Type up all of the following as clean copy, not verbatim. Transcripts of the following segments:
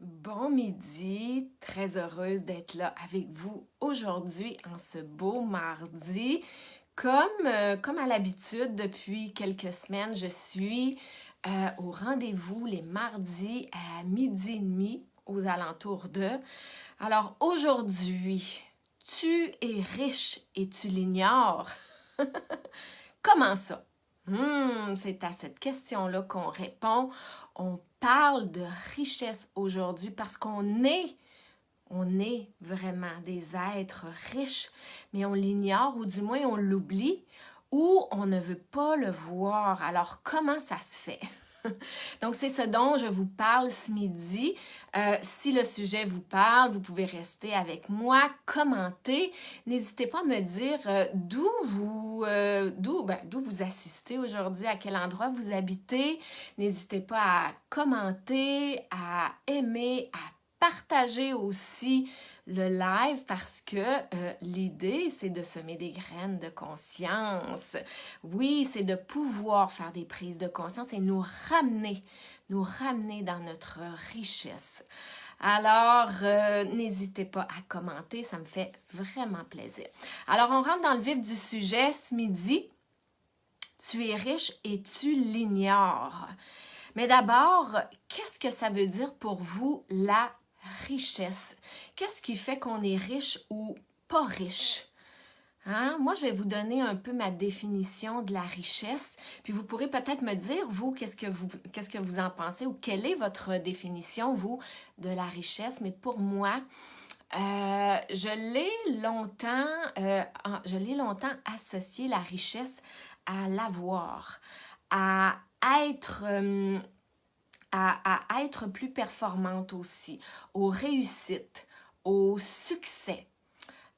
Bon midi, très heureuse d'être là avec vous aujourd'hui en ce beau mardi. Comme à l'habitude, depuis quelques semaines, je suis au rendez-vous les mardis à midi et demi aux alentours de. Alors aujourd'hui, tu es riche et tu l'ignores. Comment ça? C'est à cette question-là qu'on répond. On parle de richesse aujourd'hui parce on est vraiment des êtres riches, mais on l'ignore ou du moins on l'oublie ou on ne veut pas le voir. Alors, comment ça se fait? Donc, c'est ce dont je vous parle ce midi. Si le sujet vous parle, vous pouvez rester avec moi, commenter. N'hésitez pas à me dire d'où vous assistez aujourd'hui, à quel endroit vous habitez. N'hésitez pas à commenter, à aimer, à partager aussi le live parce que l'idée, c'est de semer des graines de conscience. Oui, c'est de pouvoir faire des prises de conscience et nous ramener dans notre richesse. Alors, n'hésitez pas à commenter, ça me fait vraiment plaisir. Alors, on rentre dans le vif du sujet ce midi. Tu es riche et tu l'ignores. Mais d'abord, qu'est-ce que ça veut dire pour vous la richesse? Qu'est-ce qui fait qu'on est riche ou pas riche? Hein? Moi, je vais vous donner un peu ma définition de la richesse, puis vous pourrez peut-être me dire, vous, qu'est-ce que vous en pensez ou quelle est votre définition, vous, de la richesse. Mais pour moi, je l'ai longtemps associé la richesse à l'avoir, à être... à être plus performante aussi, aux réussites, au succès,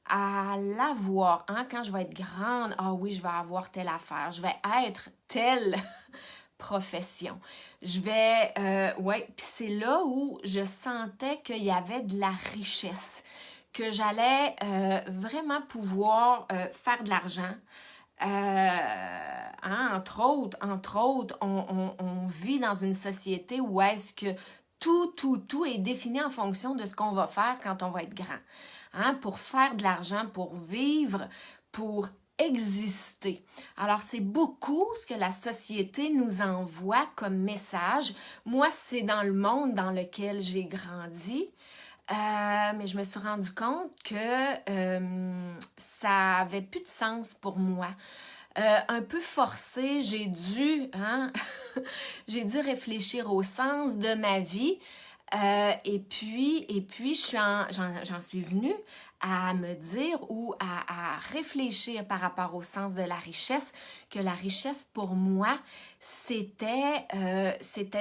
à l'avoir. Hein? Quand je vais être grande, ah oui, je vais avoir telle affaire, je vais être telle profession. Ouais, puis c'est là où je sentais qu'il y avait de la richesse, que j'allais vraiment pouvoir faire de l'argent. Entre autres, on vit dans une société où est-ce que tout est défini en fonction de ce qu'on va faire quand on va être grand. Hein? Pour faire de l'argent, pour vivre, pour exister. Alors, c'est beaucoup ce que la société nous envoie comme message. Moi, c'est dans le monde dans lequel j'ai grandi. Mais je me suis rendu compte que ça avait plus de sens pour moi. Un peu forcée, j'ai dû réfléchir au sens de ma vie. Et puis j'en suis venue à me dire ou à réfléchir par rapport au sens de la richesse, que la richesse pour moi, c'était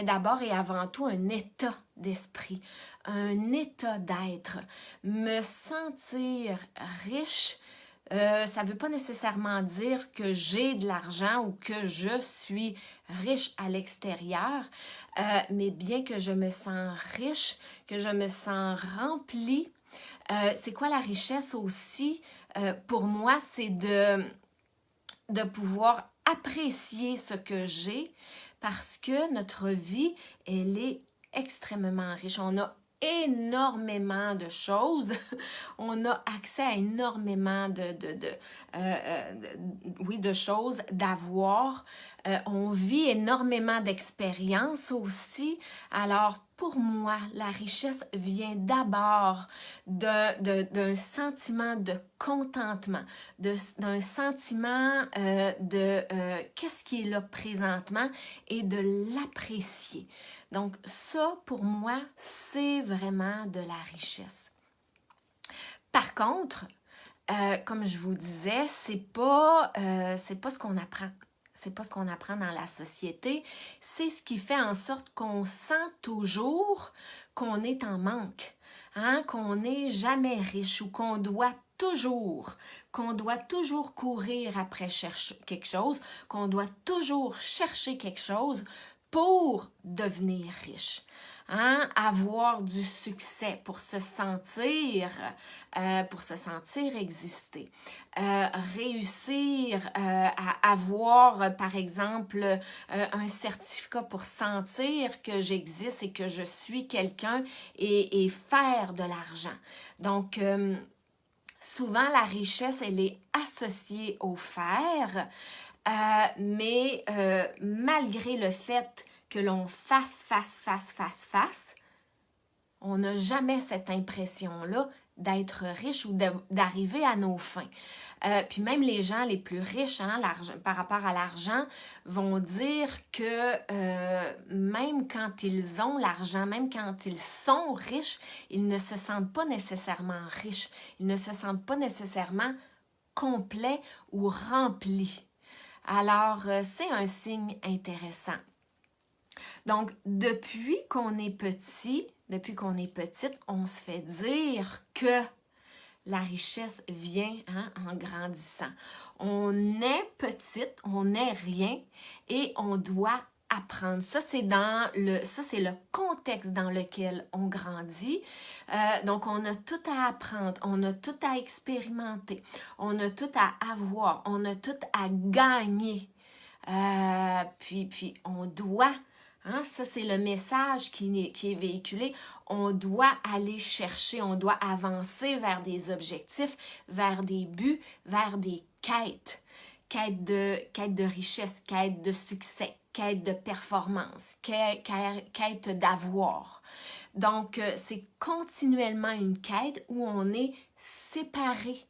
d'abord et avant tout un état d'esprit, un état d'être. Me sentir riche, ça ne veut pas nécessairement dire que j'ai de l'argent ou que je suis riche à l'extérieur, mais bien que je me sens riche, que je me sens remplie. C'est quoi la richesse aussi? Pour moi, c'est de pouvoir apprécier ce que j'ai parce que notre vie, elle est extrêmement riche. On a énormément de choses. On a accès à énormément de choses, d'avoir. On vit énormément d'expériences aussi. Alors, pour moi, la richesse vient d'abord d'un sentiment de contentement, d'un sentiment qu'est-ce qui est là présentement et de l'apprécier. Donc ça, pour moi, c'est vraiment de la richesse. Par contre, comme je vous disais, c'est pas ce qu'on apprend. C'est pas ce qu'on apprend dans la société. C'est ce qui fait en sorte qu'on sent toujours qu'on est en manque, hein? Qu'on n'est jamais riche ou qu'on doit toujours courir après chercher quelque chose, qu'on doit toujours chercher quelque chose pour devenir riche. hein, avoir du succès pour se sentir exister, réussir à avoir, par exemple, un certificat pour sentir que j'existe et que je suis quelqu'un et faire de l'argent. Donc, souvent, la richesse, elle est associée au faire, mais malgré le fait que l'on fasse, on n'a jamais cette impression-là d'être riche ou d'arriver à nos fins. Puis même les gens les plus riches, hein, par rapport à l'argent, vont dire que même quand ils ont l'argent, même quand ils sont riches, ils ne se sentent pas nécessairement riches. Ils ne se sentent pas nécessairement complets ou remplis. Alors, c'est un signe intéressant. Donc, depuis qu'on est petite, on se fait dire que la richesse vient, hein, en grandissant. On est petite, on n'est rien et on doit apprendre. Ça, c'est le contexte dans lequel on grandit. Donc, on a tout à apprendre, on a tout à expérimenter, on a tout à avoir, on a tout à gagner. Puis on doit, hein, ça c'est le message qui est véhiculé, on doit aller chercher, on doit avancer vers des objectifs, vers des buts, vers des quêtes. Quête de richesse, quête de succès, quête de performance, quête d'avoir. Donc, c'est continuellement une quête où on est séparé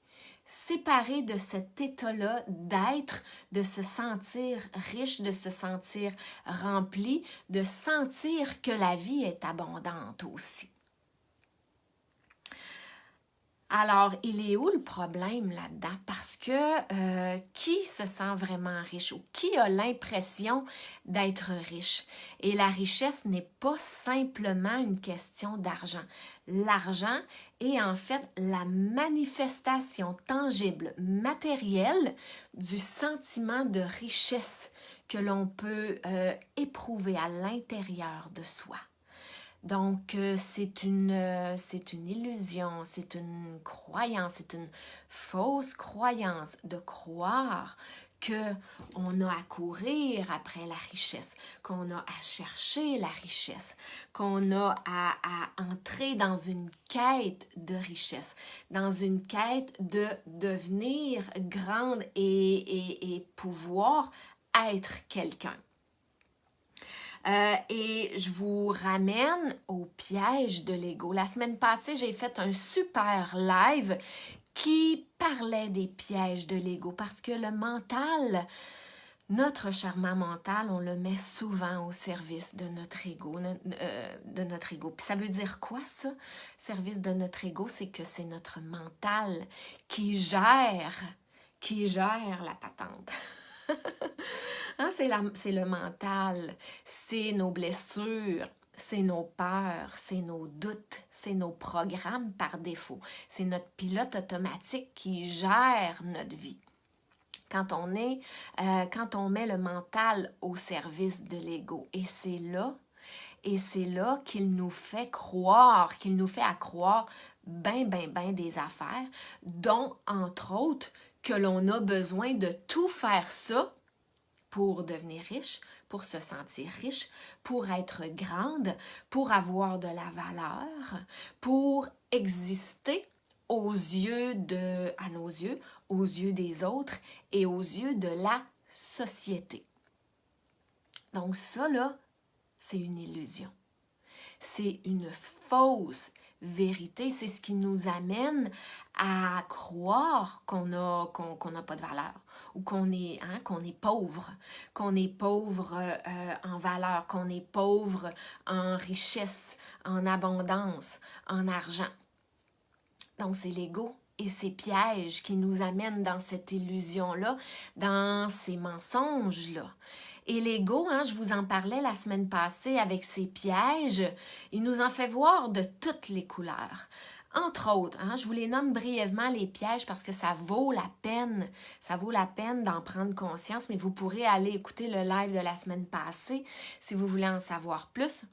de cet état-là d'être, de se sentir riche, de se sentir rempli, de sentir que la vie est abondante aussi. Alors, il est où le problème là-dedans? Parce que qui se sent vraiment riche ou qui a l'impression d'être riche? Et la richesse n'est pas simplement une question d'argent. L'argent est en fait la manifestation tangible, matérielle du sentiment de richesse que l'on peut éprouver à l'intérieur de soi. Donc, c'est une illusion, c'est une croyance, c'est une fausse croyance de croire qu'on a à courir après la richesse, qu'on a à chercher la richesse, qu'on a à entrer dans une quête de richesse, dans une quête de devenir grande et pouvoir être quelqu'un. Et je vous ramène au piège de l'ego. La semaine passée, j'ai fait un super live qui parlait des pièges de l'ego parce que le mental, notre charmant mental, on le met souvent au service de notre ego. Puis ça veut dire quoi ça? Service de notre ego, c'est que c'est notre mental qui gère la patente. Hein, c'est le mental, c'est nos blessures, c'est nos peurs, c'est nos doutes, c'est nos programmes par défaut. C'est notre pilote automatique qui gère notre vie. Quand on met le mental au service de l'ego. Et c'est là qu'il nous fait croire ben des affaires, dont, entre autres, que l'on a besoin de tout faire ça pour devenir riche, pour se sentir riche, pour être grande, pour avoir de la valeur, pour exister à nos yeux, aux yeux des autres et aux yeux de la société. Donc ça, là, c'est une illusion. C'est une fausse vérité. C'est ce qui nous amène à croire qu'on n'a pas de valeur ou qu'on est pauvre, en valeur, qu'on est pauvre en richesse, en abondance, en argent. Donc, c'est l'ego et ces pièges qui nous amènent dans cette illusion-là, dans ces mensonges-là. Et l'ego, hein, je vous en parlais la semaine passée avec ses pièges, il nous en fait voir de toutes les couleurs. Entre autres, hein, je vous les nomme brièvement les pièges parce que ça vaut la peine d'en prendre conscience, mais vous pourrez aller écouter le live de la semaine passée si vous voulez en savoir plus.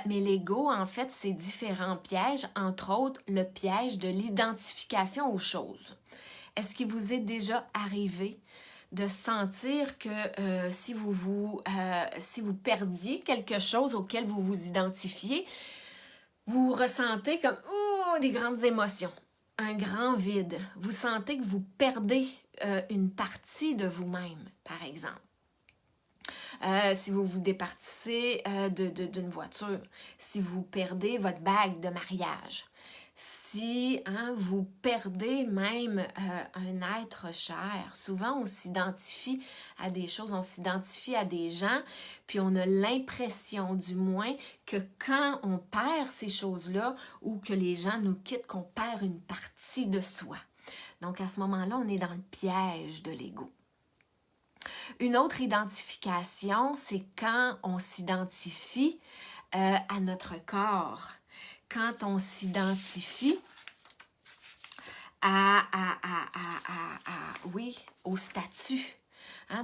Mais l'ego, en fait, c'est différents pièges, entre autres le piège de l'identification aux choses. Est-ce qu'il vous est déjà arrivé de sentir que si vous perdiez quelque chose auquel vous vous identifiez, vous ressentez comme des grandes émotions, un grand vide. Vous sentez que vous perdez une partie de vous-même, par exemple. Si vous vous départissez d'une voiture, si vous perdez votre bague de mariage, si vous perdez même un être cher. Souvent, on s'identifie à des choses, on s'identifie à des gens, puis on a l'impression, du moins, que quand on perd ces choses-là ou que les gens nous quittent, qu'on perd une partie de soi. Donc, à ce moment-là, on est dans le piège de l'ego. Une autre identification, c'est quand on s'identifie à notre corps. Quand on s'identifie oui, au statut,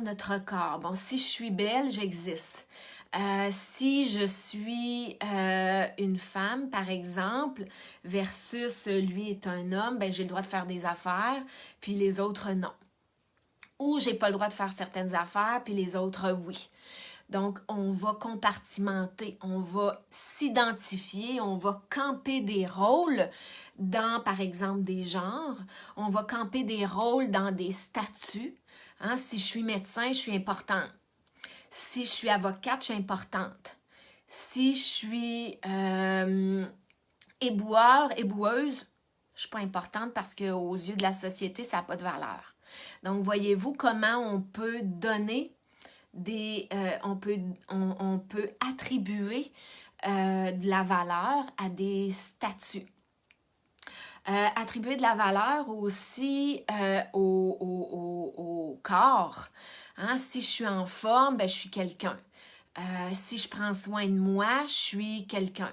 notre corps. Bon, si je suis belle, j'existe. Si je suis une femme, par exemple, versus lui est un homme, ben j'ai le droit de faire des affaires, puis les autres non. Ou j'ai pas le droit de faire certaines affaires, puis les autres oui. Donc, on va compartimenter, on va s'identifier, on va camper des rôles dans, par exemple, des genres. On va camper des rôles dans des statuts. Si je suis médecin, je suis importante. Si je suis avocate, je suis importante. Si je suis éboueur, éboueuse, je suis pas importante parce qu'aux yeux de la société, ça n'a pas de valeur. Donc, voyez-vous comment on peut donner on peut attribuer de la valeur à des statuts. Attribuer de la valeur aussi au corps. Si je suis en forme, ben, je suis quelqu'un. Si je prends soin de moi, je suis quelqu'un.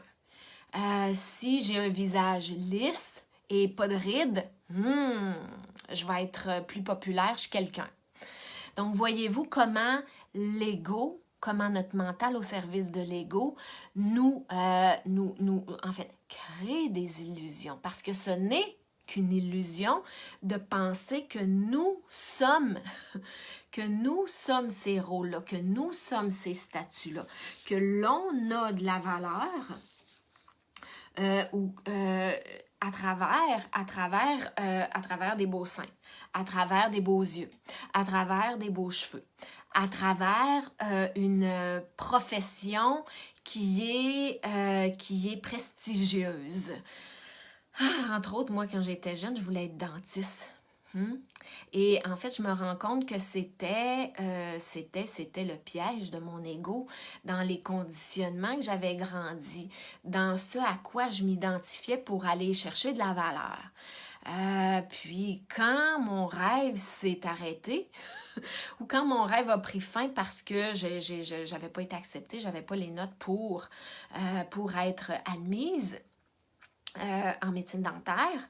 Si j'ai un visage lisse et pas de rides, je vais être plus populaire, je suis quelqu'un. Donc, voyez-vous comment l'ego, comment notre mental au service de l'ego nous, en fait, crée des illusions. Parce que ce n'est qu'une illusion de penser que nous sommes ces rôles-là, que nous sommes ces statuts-là, que l'on a de la valeur à travers des beaux seins, à travers des beaux yeux, à travers des beaux cheveux, à travers une profession qui est prestigieuse. Entre autres, moi, quand j'étais jeune, je voulais être dentiste. Et en fait, je me rends compte que c'était le piège de mon ego dans les conditionnements que j'avais grandi, dans ce à quoi je m'identifiais pour aller chercher de la valeur. Puis quand mon rêve s'est arrêté, ou quand mon rêve a pris fin parce que j'avais pas été acceptée, j'avais pas les notes pour être admise en médecine dentaire,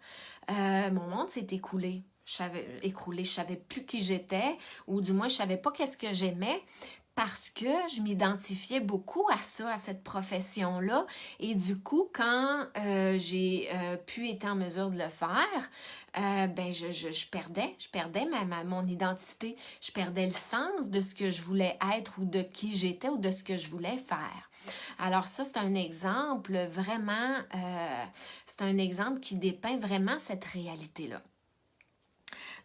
mon monde s'est écoulé. Je savais plus qui j'étais, ou du moins je savais pas qu'est-ce que j'aimais, parce que je m'identifiais beaucoup à ça, à cette profession-là. Et du coup, quand j'ai pu être en mesure de le faire, ben je perdais mon identité. Je perdais le sens de ce que je voulais être ou de qui j'étais ou de ce que je voulais faire. Alors ça, c'est un exemple vraiment, c'est un exemple qui dépeint vraiment cette réalité-là.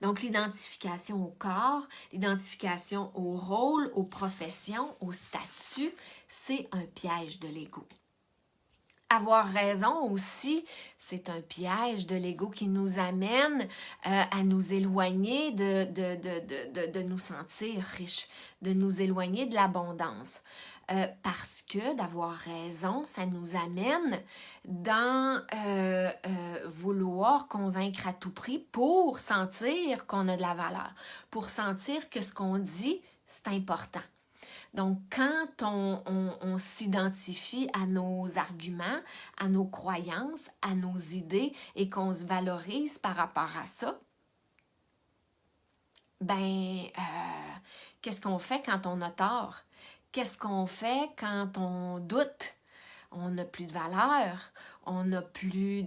Donc, l'identification au corps, l'identification au rôle, aux professions, au statut, c'est un piège de l'ego. Avoir raison aussi, c'est un piège de l'ego qui nous amène à nous éloigner de nous sentir riches, de nous éloigner de l'abondance. Parce que d'avoir raison, ça nous amène dans vouloir convaincre à tout prix pour sentir qu'on a de la valeur, pour sentir que ce qu'on dit, c'est important. Donc, quand on s'identifie à nos arguments, à nos croyances, à nos idées et qu'on se valorise par rapport à ça, ben, qu'est-ce qu'on fait quand on a tort? Qu'est-ce qu'on fait quand on doute? on n'a plus de valeur, on n'a plus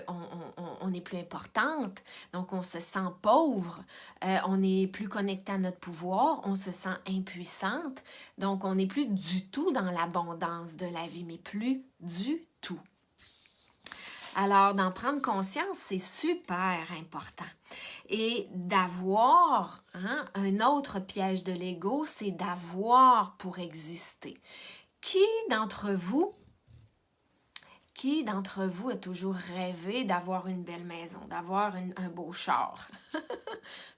on est plus importante, donc on se sent pauvre, on n'est plus connecté à notre pouvoir, on se sent impuissante, donc on n'est plus du tout dans l'abondance de la vie, mais plus du tout. Alors, d'en prendre conscience, c'est super important. Et d'avoir, un autre piège de l'ego, c'est d'avoir pour exister. Qui d'entre vous a toujours rêvé d'avoir une belle maison, d'avoir un beau char,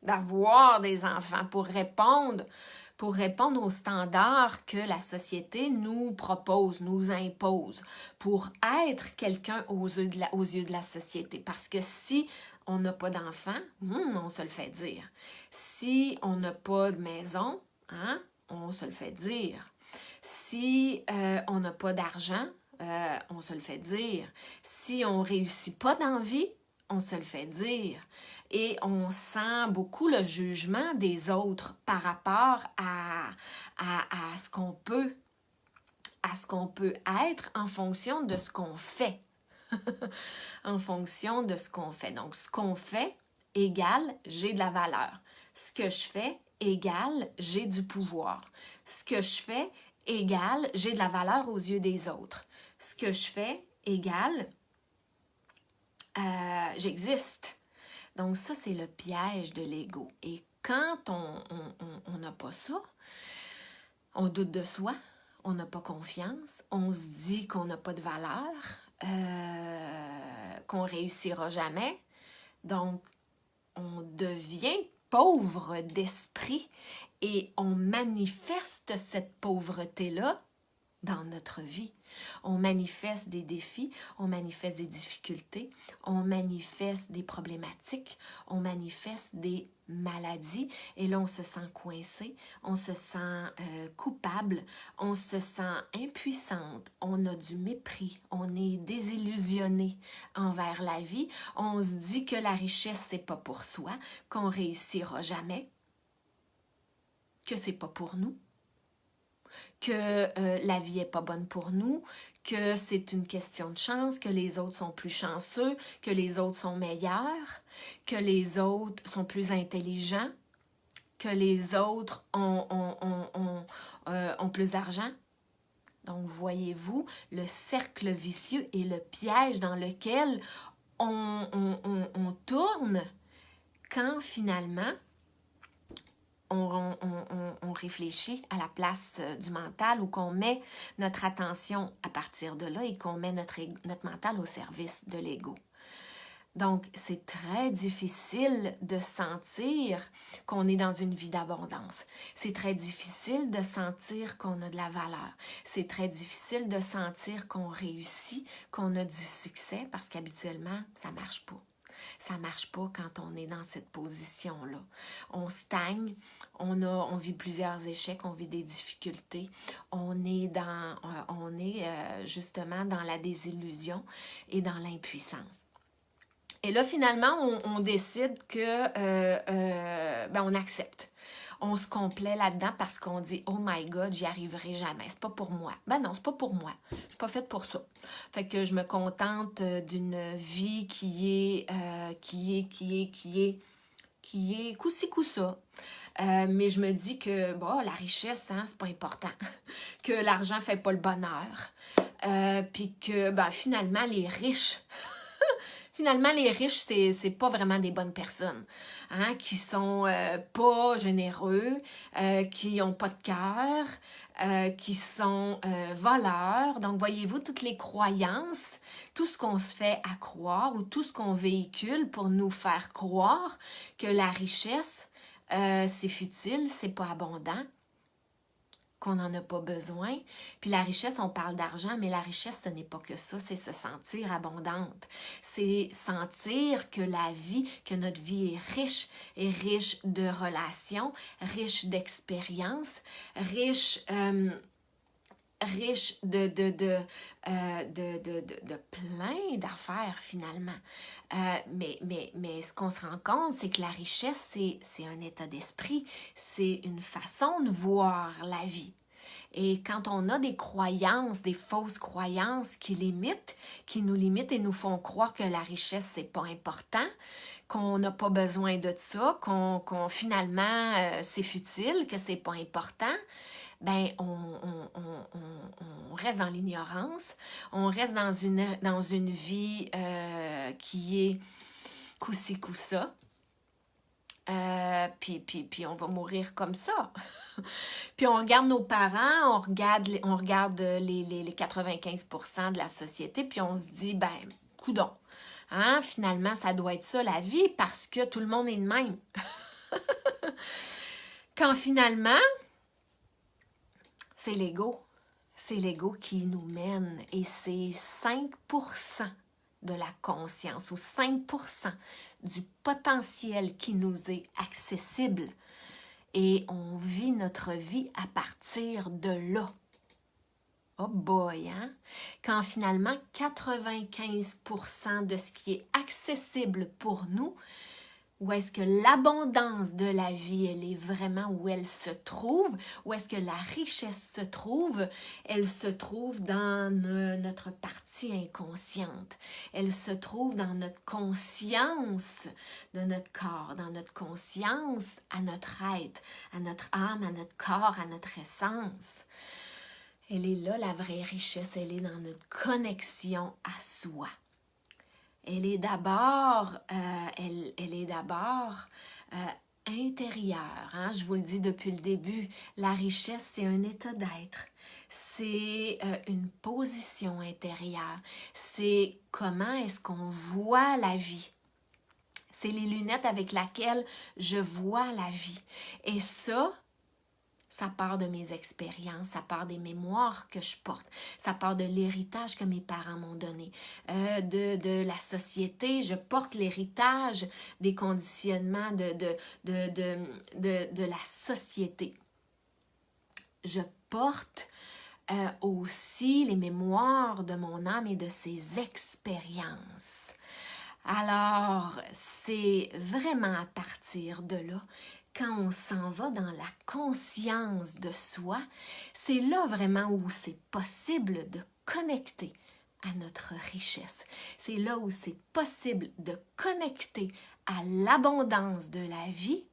d'avoir des enfants pour répondre aux standards que la société nous propose, nous impose, pour être quelqu'un aux yeux de la société? Parce que si on n'a pas d'enfants, on se le fait dire. Si on n'a pas de maison, on se le fait dire. Si on n'a pas d'argent, on se le fait dire. Si on ne réussit pas dans la vie, on se le fait dire. Et on sent beaucoup le jugement des autres par rapport à ce qu'on peut être en fonction de ce qu'on fait. En fonction de ce qu'on fait. Donc, ce qu'on fait égale j'ai de la valeur. Ce que je fais égale j'ai du pouvoir. Ce que je fais égale j'ai de la valeur aux yeux des autres. Ce que je fais égale j'existe. Donc ça, c'est le piège de l'ego. Et quand on n'a pas ça, on doute de soi, on n'a pas confiance, on se dit qu'on n'a pas de valeur, qu'on réussira jamais. Donc, on devient pauvre d'esprit et on manifeste cette pauvreté-là dans notre vie. On manifeste des défis, on manifeste des difficultés, on manifeste des problématiques, on manifeste des maladies et là on se sent coincé, on se sent coupable, on se sent impuissante, on a du mépris, on est désillusionné envers la vie, on se dit que la richesse c'est pas pour soi, qu'on réussira jamais, que c'est pas pour nous, que la vie n'est pas bonne pour nous, que c'est une question de chance, que les autres sont plus chanceux, que les autres sont meilleurs, que les autres sont plus intelligents, que les autres ont plus d'argent. Donc, voyez-vous, le cercle vicieux et le piège dans lequel on tourne quand finalement on réfléchit à la place du mental ou qu'on met notre attention à partir de là et qu'on met notre mental au service de l'ego. Donc, c'est très difficile de sentir qu'on est dans une vie d'abondance. C'est très difficile de sentir qu'on a de la valeur. C'est très difficile de sentir qu'on réussit, qu'on a du succès parce qu'habituellement, ça ne marche pas. Ça ne marche pas quand on est dans cette position-là. On stagne, on vit plusieurs échecs, on vit des difficultés, on est justement dans la désillusion et dans l'impuissance. Et là, finalement, on décide que on accepte. On se complaît là-dedans parce qu'on dit « Oh my God, j'y arriverai jamais, c'est pas pour moi. » Ben non, c'est pas pour moi. Je suis pas faite pour ça. Fait que je me contente d'une vie qui est coup-ci, coup-ça. Mais je me dis que la richesse, c'est pas important. Que l'argent fait pas le bonheur. Puis que finalement, les riches... Finalement, les riches, c'est pas vraiment des bonnes personnes, qui sont pas généreux, qui ont pas de cœur, qui sont voleurs. Donc, voyez-vous, toutes les croyances, tout ce qu'on se fait à croire ou tout ce qu'on véhicule pour nous faire croire que la richesse, c'est futile, c'est pas abondant, qu'on n'en a pas besoin. Puis la richesse, on parle d'argent, mais la richesse, ce n'est pas que ça, c'est se sentir abondante. C'est sentir que que notre vie est riche de relations, riche d'expériences, riche de plein d'affaires finalement. Mais ce qu'on se rend compte, c'est que la richesse, c'est un état d'esprit, c'est une façon de voir la vie. Et quand on a des croyances, des fausses croyances qui nous limitent et nous font croire que la richesse, c'est pas important, qu'on n'a pas besoin de ça, qu'on finalement, c'est futile, que c'est pas important, ben on reste dans l'ignorance, on reste dans une vie qui est coup-ci, coup-ça. Puis on va mourir comme ça. Puis on regarde nos parents, on regarde les 95% de la société, puis on se dit, ben, coudonc, hein, finalement, ça doit être ça la vie parce que tout le monde est de même. Quand finalement, c'est l'ego. C'est l'ego qui nous mène et c'est 5% de la conscience ou 5% du potentiel qui nous est accessible. Et on vit notre vie à partir de là. Oh boy, hein? Quand finalement 95% de ce qui est accessible pour nous, où est-ce que l'abondance de la vie, elle est vraiment où elle se trouve, où est-ce que la richesse se trouve, elle se trouve dans notre partie inconsciente. Elle se trouve dans notre conscience de notre corps, dans notre conscience à notre être, à notre âme, à notre corps, à notre essence. Elle est là, la vraie richesse, elle est dans notre connexion à soi. Elle est d'abord, intérieure. Hein? Je vous le dis depuis le début, la richesse, c'est un état d'être. C'est une position intérieure. C'est comment est-ce qu'on voit la vie. C'est les lunettes avec lesquelles je vois la vie. Et ça part de mes expériences, ça part des mémoires que je porte, ça part de l'héritage que mes parents m'ont donné, de la société. Je porte l'héritage des conditionnements de la société. Je porte aussi les mémoires de mon âme et de ses expériences. Alors, c'est vraiment à partir de là, quand on s'en va dans la conscience de soi, c'est là vraiment où c'est possible de connecter à notre richesse. C'est là où c'est possible de connecter à l'abondance de la vie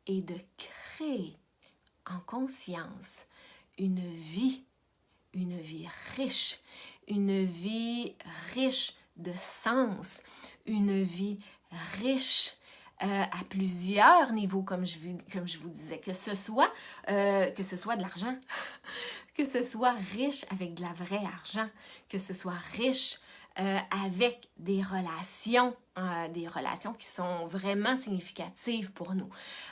et de créer en conscience une vie riche, une vie riche de sens, une vie riche à plusieurs niveaux, comme je vous disais, que ce soit de l'argent, que ce soit riche avec de la vraie argent, que ce soit riche avec des relations qui sont vraiment significatives pour nous,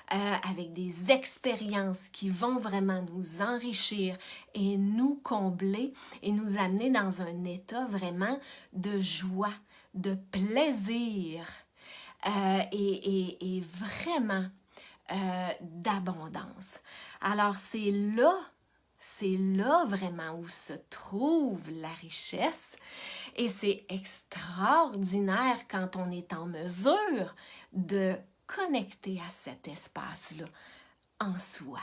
avec des expériences qui vont vraiment nous enrichir et nous combler et nous amener dans un état vraiment de joie, de plaisir et vraiment d'abondance. Alors c'est là vraiment où se trouve la richesse. Et c'est extraordinaire quand on est en mesure de connecter à cet espace-là en soi.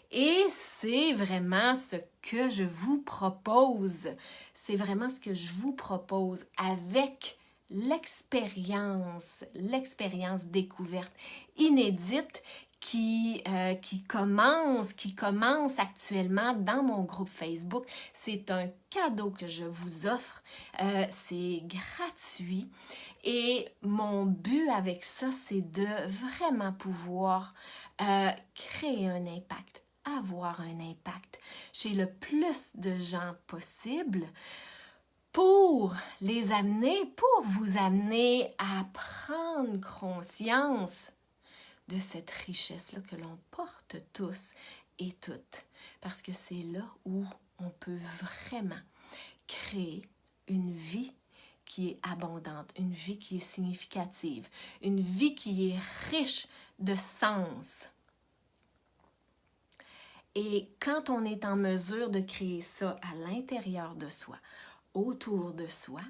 Et c'est vraiment ce que je vous propose. C'est vraiment ce que je vous propose avec l'expérience découverte inédite qui commence actuellement dans mon groupe Facebook. C'est un cadeau que je vous offre. C'est gratuit. Et mon but avec ça, c'est de vraiment pouvoir créer un impact, avoir un impact chez le plus de gens possible pour les amener, pour vous amener à prendre conscience de cette richesse-là que l'on porte tous et toutes. Parce que c'est là où on peut vraiment créer une vie qui est abondante, une vie qui est significative, une vie qui est riche de sens. Et quand on est en mesure de créer ça à l'intérieur de soi, autour de soi,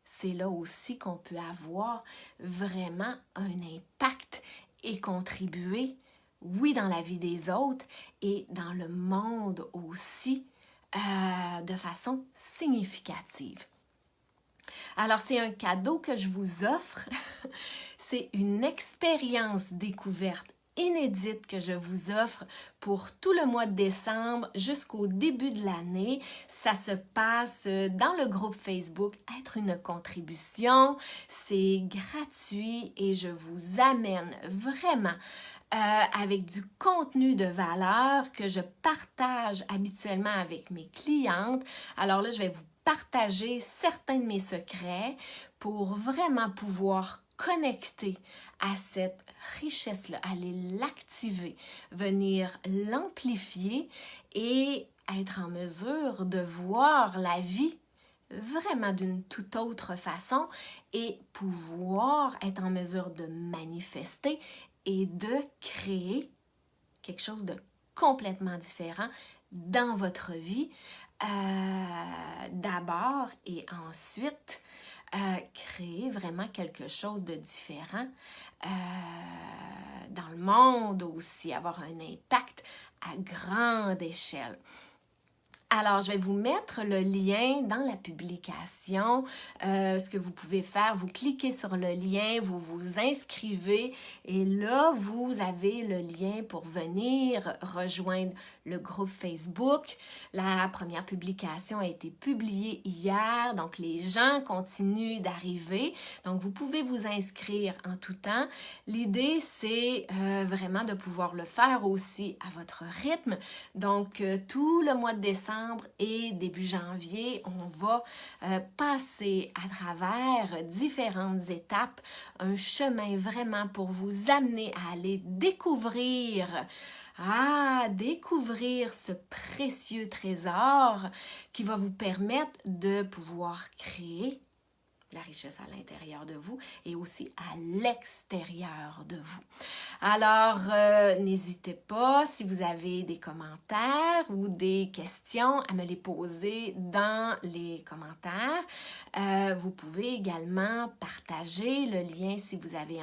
c'est là aussi qu'on peut avoir vraiment un impact et contribuer oui, dans la vie des autres et dans le monde aussi de façon significative. Alors, c'est un cadeau que je vous offre. C'est une expérience découverte inédite que je vous offre pour tout le mois de décembre jusqu'au début de l'année. Ça se passe dans le groupe Facebook Être une contribution. C'est gratuit et je vous amène vraiment avec du contenu de valeur que je partage habituellement avec mes clientes. Alors là, je vais vous partager certains de mes secrets pour vraiment pouvoir connecter à cette richesse-là, aller l'activer, venir l'amplifier et être en mesure de voir la vie vraiment d'une toute autre façon et pouvoir être en mesure de manifester et de créer quelque chose de complètement différent dans votre vie d'abord et ensuite créer vraiment quelque chose de différent dans le monde aussi, avoir un impact à grande échelle. Alors, je vais vous mettre le lien dans la publication. Ce que vous pouvez faire, vous cliquez sur le lien, vous vous inscrivez et là, vous avez le lien pour venir rejoindre le groupe Facebook. La première publication a été publiée hier, donc les gens continuent d'arriver. Donc, vous pouvez vous inscrire en tout temps. L'idée, c'est vraiment de pouvoir le faire aussi à votre rythme. Donc, tout le mois de décembre et début janvier, on va passer à travers différentes étapes, un chemin vraiment pour vous amener à aller découvrir ce précieux trésor qui va vous permettre de pouvoir créer la richesse à l'intérieur de vous et aussi à l'extérieur de vous. Alors, n'hésitez pas, si vous avez des commentaires ou des questions, à me les poser dans les commentaires. Vous pouvez également partager le lien si vous avez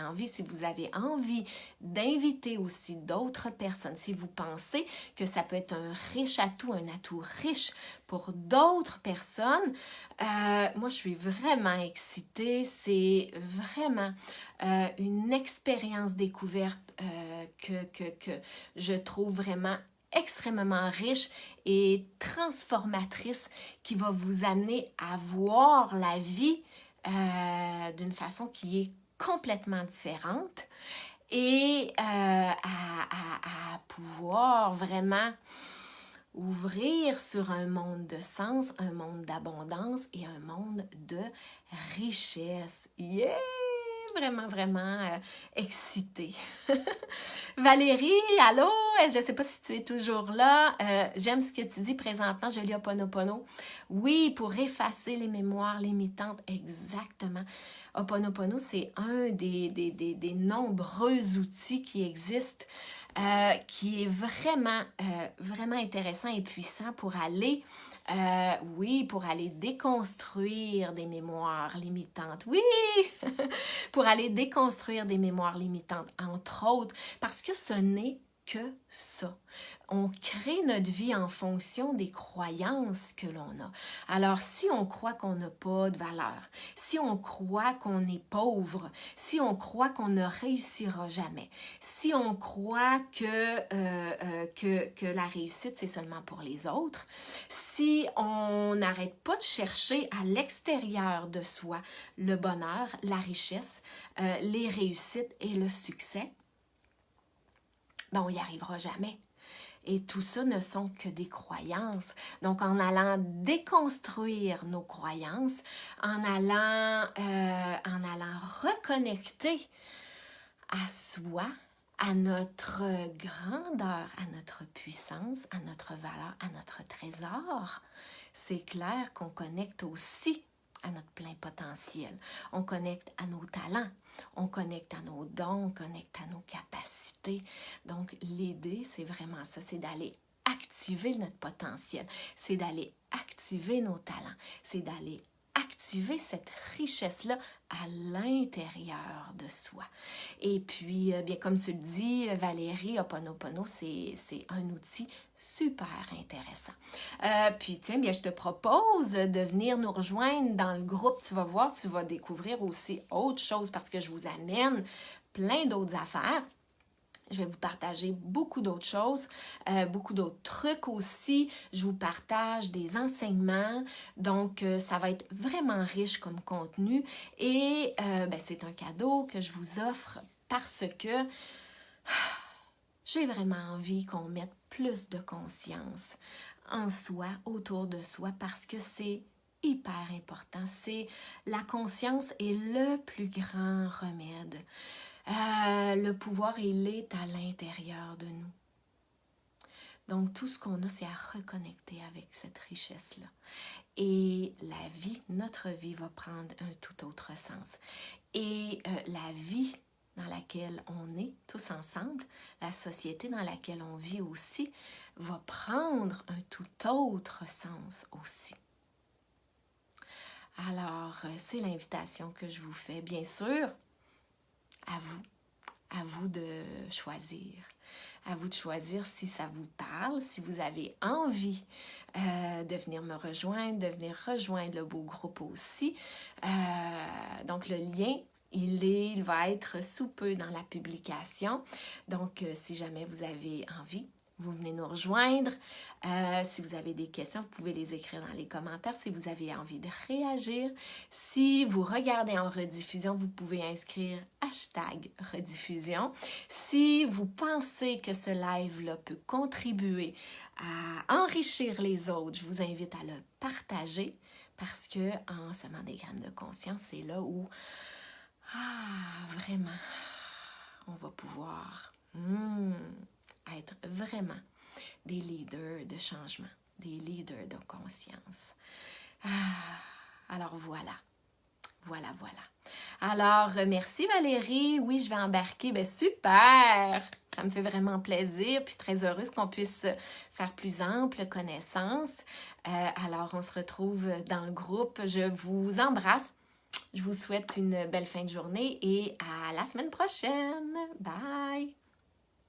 envie d'inviter aussi d'autres personnes. Si vous pensez que ça peut être un atout riche pour d'autres personnes, moi, je suis vraiment excitée. C'est vraiment une expérience découverte que je trouve vraiment extrêmement riche et transformatrice qui va vous amener à voir la vie d'une façon qui est complètement différente et à pouvoir vraiment ouvrir sur un monde de sens, un monde d'abondance et un monde de richesse. Yeah! Vraiment, vraiment excitée. Valérie, allô? Je ne sais pas si tu es toujours là. J'aime ce que tu dis présentement, je lis Ho'oponopono. Oui, pour effacer les mémoires limitantes, exactement. Ho'oponopono, c'est un des nombreux outils qui existent, qui est vraiment intéressant et puissant pour aller pour aller déconstruire des mémoires limitantes. Oui! Pour aller déconstruire des mémoires limitantes, entre autres, parce que ce n'est que ça. On crée notre vie en fonction des croyances que l'on a. Alors, si on croit qu'on n'a pas de valeur, si on croit qu'on est pauvre, si on croit qu'on ne réussira jamais, si on croit que la réussite, c'est seulement pour les autres, si on n'arrête pas de chercher à l'extérieur de soi le bonheur, la richesse, les réussites et le succès, ben on n'y arrivera jamais. Et tout ça ne sont que des croyances. Donc, en allant déconstruire nos croyances, en allant reconnecter à soi, à notre grandeur, à notre puissance, à notre valeur, à notre trésor, c'est clair qu'on connecte aussi à notre plein potentiel. On connecte à nos talents, on connecte à nos dons, on connecte à nos capacités. Donc, l'idée, c'est vraiment ça, c'est d'aller activer notre potentiel, c'est d'aller activer nos talents, c'est d'aller activer activer cette richesse-là à l'intérieur de soi. Et puis, bien comme tu le dis, Valérie, Ho'oponopono, c'est un outil super intéressant. Puis, tiens, bien, je te propose de venir nous rejoindre dans le groupe. Tu vas voir, tu vas découvrir aussi autre chose parce que je vous amène plein d'autres affaires. Je vais vous partager beaucoup d'autres choses, beaucoup d'autres trucs aussi. Je vous partage des enseignements. Donc, ça va être vraiment riche comme contenu. Et ben, c'est un cadeau que je vous offre parce que j'ai vraiment envie qu'on mette plus de conscience en soi, autour de soi, parce que c'est hyper important. C'est la conscience est le plus grand remède. Le pouvoir, il est à l'intérieur de nous. Donc, tout ce qu'on a, c'est à reconnecter avec cette richesse-là. Et la vie, notre vie va prendre un tout autre sens. Et la vie dans laquelle on est tous ensemble, la société dans laquelle on vit aussi, va prendre un tout autre sens aussi. Alors, c'est l'invitation que je vous fais. Bien sûr, à vous de choisir. À vous de choisir si ça vous parle, si vous avez envie de venir me rejoindre, de venir rejoindre le beau groupe aussi. Donc, le lien, il va être sous peu dans la publication. Donc, si jamais vous avez envie, vous venez nous rejoindre. Si vous avez des questions, vous pouvez les écrire dans les commentaires. Si vous avez envie de réagir, si vous regardez en rediffusion, vous pouvez inscrire #rediffusion. Si vous pensez que ce live-là peut contribuer à enrichir les autres, je vous invite à le partager parce que en semant des graines de conscience, c'est là où vraiment on va pouvoir être vraiment des leaders de changement, des leaders de conscience. Alors voilà. Alors, merci Valérie. Oui, je vais embarquer. Ben super! Ça me fait vraiment plaisir. Puis très heureuse qu'on puisse faire plus ample connaissance. Alors, on se retrouve dans le groupe. Je vous embrasse. Je vous souhaite une belle fin de journée et à la semaine prochaine. Bye!